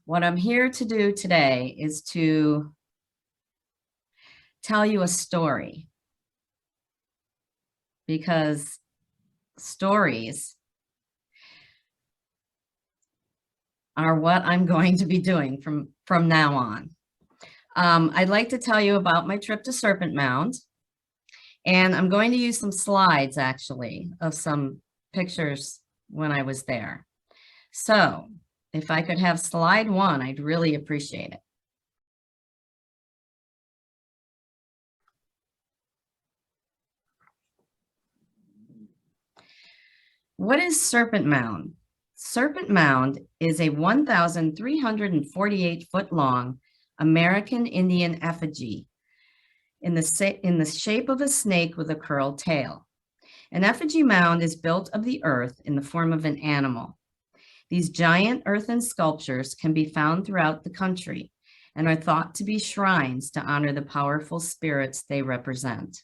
What I'm here to do today is to tell you a story, because stories are what I'm going to be doing from now on. I'd like to tell you about my trip to Serpent Mound, and I'm going to use some slides actually of some pictures when I was there. So if I could have slide 1, I'd really appreciate it. What is Serpent Mound? Serpent Mound is a 1,348 foot long American Indian effigy in the shape of a snake with a curled tail. An effigy mound is built of the earth in the form of an animal. These giant earthen sculptures can be found throughout the country and are thought to be shrines to honor the powerful spirits they represent.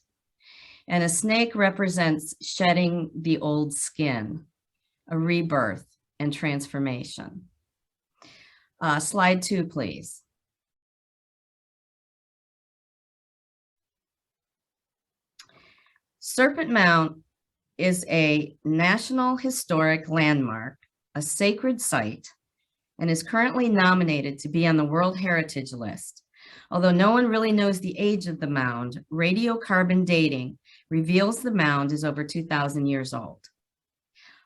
And a snake represents shedding the old skin, a rebirth and transformation. Slide 2, please. Serpent Mount is a National Historic Landmark, a sacred site, and is currently nominated to be on the World Heritage List. Although no one really knows the age of the mound, radiocarbon dating reveals the mound is over 2,000 years old.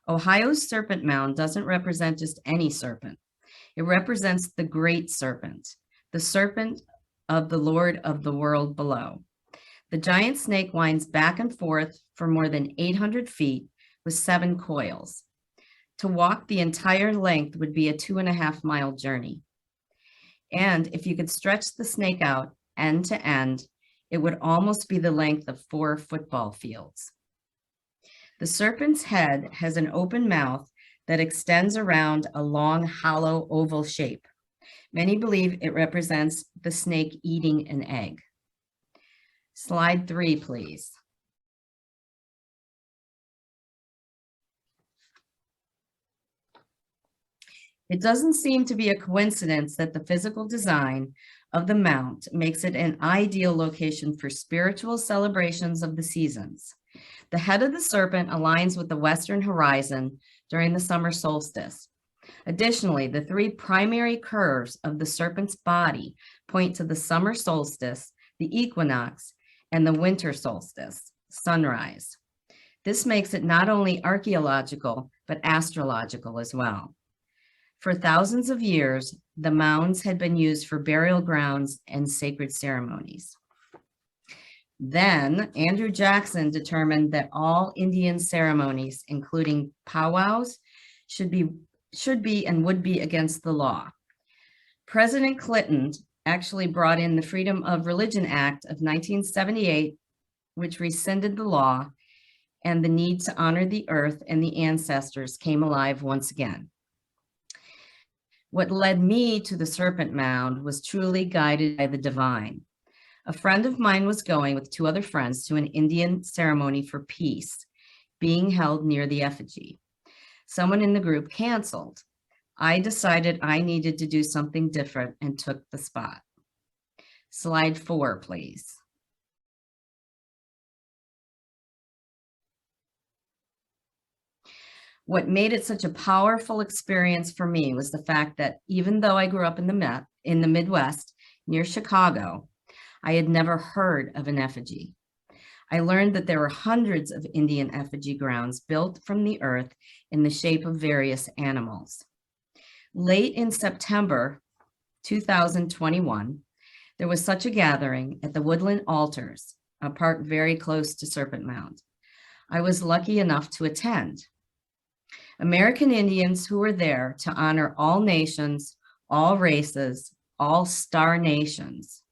Ohio's Serpent Mound doesn't represent just any serpent. It represents the great serpent, the serpent of the Lord of the world below. The giant snake winds back and forth for more than 800 feet with 7 coils. To walk the entire length would be a 2.5-mile journey. And if you could stretch the snake out end to end, it would almost be the length of 4 football fields. The serpent's head has an open mouth that extends around a long, hollow oval shape. Many believe it represents the snake eating an egg. Slide 3, please. It doesn't seem to be a coincidence that the physical design of the mount makes it an ideal location for spiritual celebrations of the seasons. The head of the serpent aligns with the western horizon during the summer solstice. Additionally, the 3 primary curves of the serpent's body point to the summer solstice, the equinox, and the winter solstice, sunrise. This makes it not only archaeological, but astrological as well. For thousands of years, the mounds had been used for burial grounds and sacred ceremonies. Then Andrew Jackson determined that all Indian ceremonies, including powwows, should be and would be against the law. President Clinton actually brought in the Freedom of Religion Act of 1978, which rescinded the law, and the need to honor the earth and the ancestors came alive once again. What led me to the Serpent Mound was truly guided by the divine. A friend of mine was going with 2 other friends to an Indian ceremony for peace being held near the effigy. Someone in the group canceled. I decided I needed to do something different and took the spot. Slide 4, please. What made it such a powerful experience for me was the fact that even though I grew up in the Midwest near Chicago, I had never heard of an effigy. I learned that there were hundreds of Indian effigy grounds built from the earth in the shape of various animals. Late in September 2021, there was such a gathering at the Woodland Altars, a park very close to Serpent Mound. I was lucky enough to attend. American Indians who were there to honor all nations, all races, all star nations.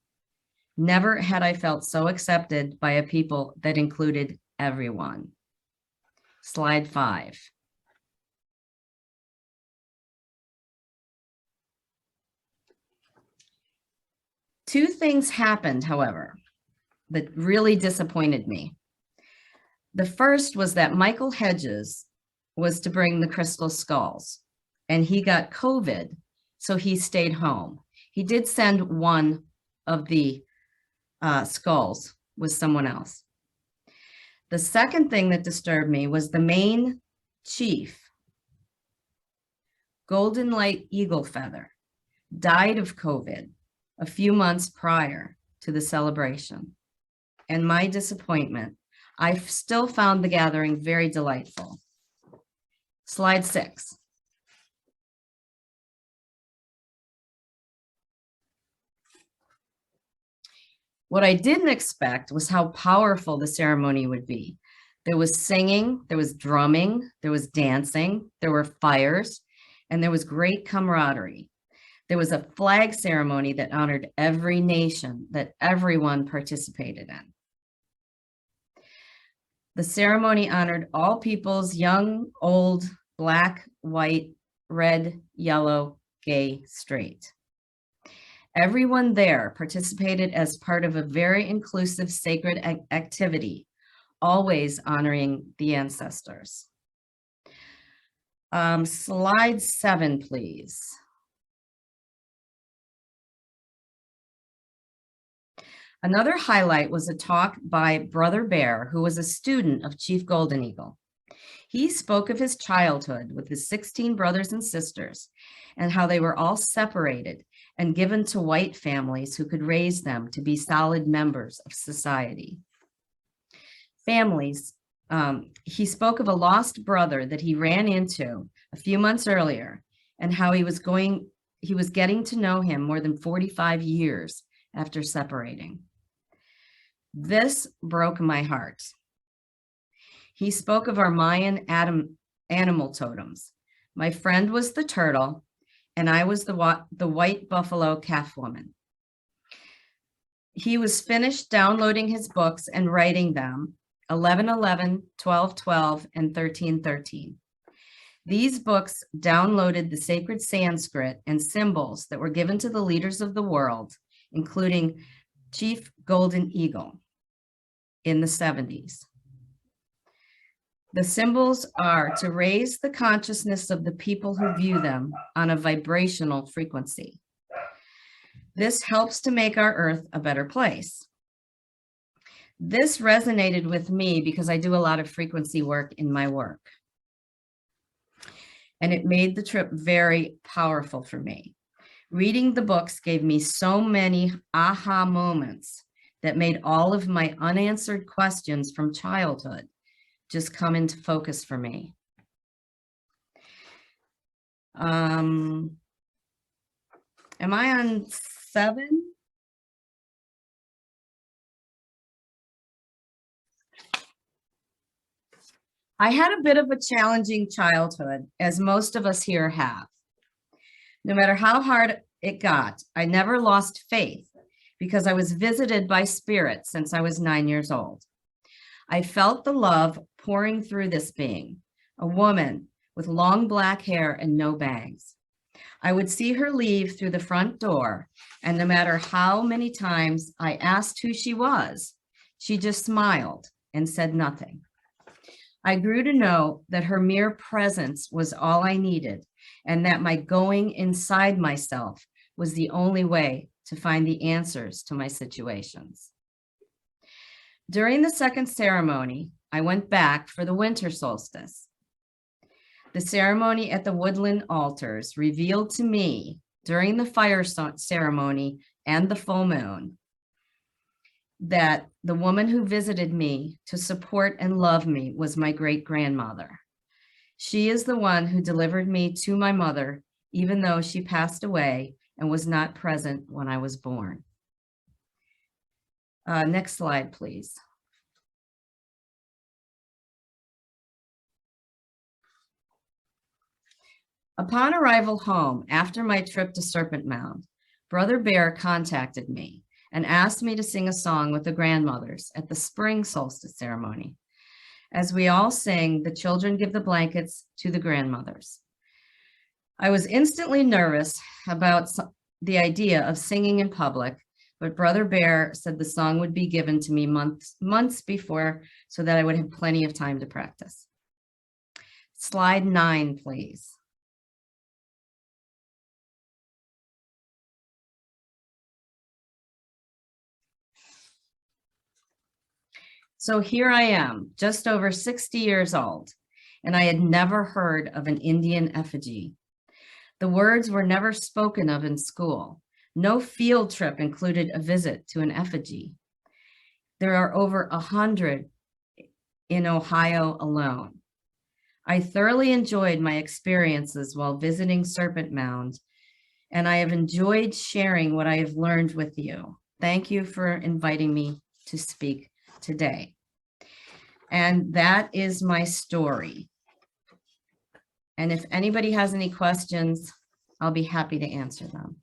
Never had I felt so accepted by a people that included everyone. Slide 5. Two things happened, however, that really disappointed me. The first was that Michael Hedges was to bring the crystal skulls, and he got COVID so he stayed home. He did send one of the skulls with someone else. The second thing that disturbed me was the main chief, Golden Light Eagle Feather, died of COVID a few months prior to the celebration. And my disappointment, I still found the gathering very delightful. Slide 6. What I didn't expect was how powerful the ceremony would be. There was singing, there was drumming, there was dancing, there were fires, and there was great camaraderie. There was a flag ceremony that honored every nation that everyone participated in. The ceremony honored all peoples, young, old, black, white, red, yellow, gay, straight. Everyone there participated as part of a very inclusive sacred activity, always honoring the ancestors. Slide 7, please. Another highlight was a talk by Brother Bear, who was a student of Chief Golden Eagle. He spoke of his childhood with his 16 brothers and sisters and how they were all separated and given to white families who could raise them to be solid members of society. Families, he spoke of a lost brother that he ran into a few months earlier and how he was getting to know him more than 45 years after separating. This broke my heart. He spoke of our Mayan animal totems. My friend was the turtle, and I was the white buffalo calf woman. He was finished downloading his books and writing them, 11:11, 12:12, and 13:13. These books downloaded the sacred Sanskrit and symbols that were given to the leaders of the world, including Chief Golden Eagle in the 70s. The symbols are to raise the consciousness of the people who view them on a vibrational frequency. This helps to make our earth a better place. This resonated with me because I do a lot of frequency work in my work. And it made the trip very powerful for me. Reading the books gave me so many aha moments that made all of my unanswered questions from childhood just come into focus for me. Am I on 7? I had a bit of a challenging childhood, as most of us here have. No matter how hard it got, I never lost faith because I was visited by spirits since I was 9 years old. I felt the love pouring through this being, a woman with long black hair and no bangs. I would see her leave through the front door, and no matter how many times I asked who she was, she just smiled and said nothing. I grew to know that her mere presence was all I needed, and that my going inside myself was the only way to find the answers to my situations. During the second ceremony, I went back for the winter solstice. The ceremony at the woodland altars revealed to me during the fire ceremony and the full moon that the woman who visited me to support and love me was my great-grandmother. She is the one who delivered me to my mother, even though she passed away and was not present when I was born. Next slide, please. Upon arrival home after my trip to Serpent Mound, Brother Bear contacted me and asked me to sing a song with the grandmothers at the spring solstice ceremony. As we all sing, the children give the blankets to the grandmothers. I was instantly nervous about the idea of singing in public, but Brother Bear said the song would be given to me months before so that I would have plenty of time to practice. Slide 9, please. So here I am, just over 60 years old, and I had never heard of an Indian effigy. The words were never spoken of in school. No field trip included a visit to an effigy. There are over 100 in Ohio alone. I thoroughly enjoyed my experiences while visiting Serpent Mound, and I have enjoyed sharing what I have learned with you. Thank you for inviting me to speak today. And that is my story. And if anybody has any questions, I'll be happy to answer them.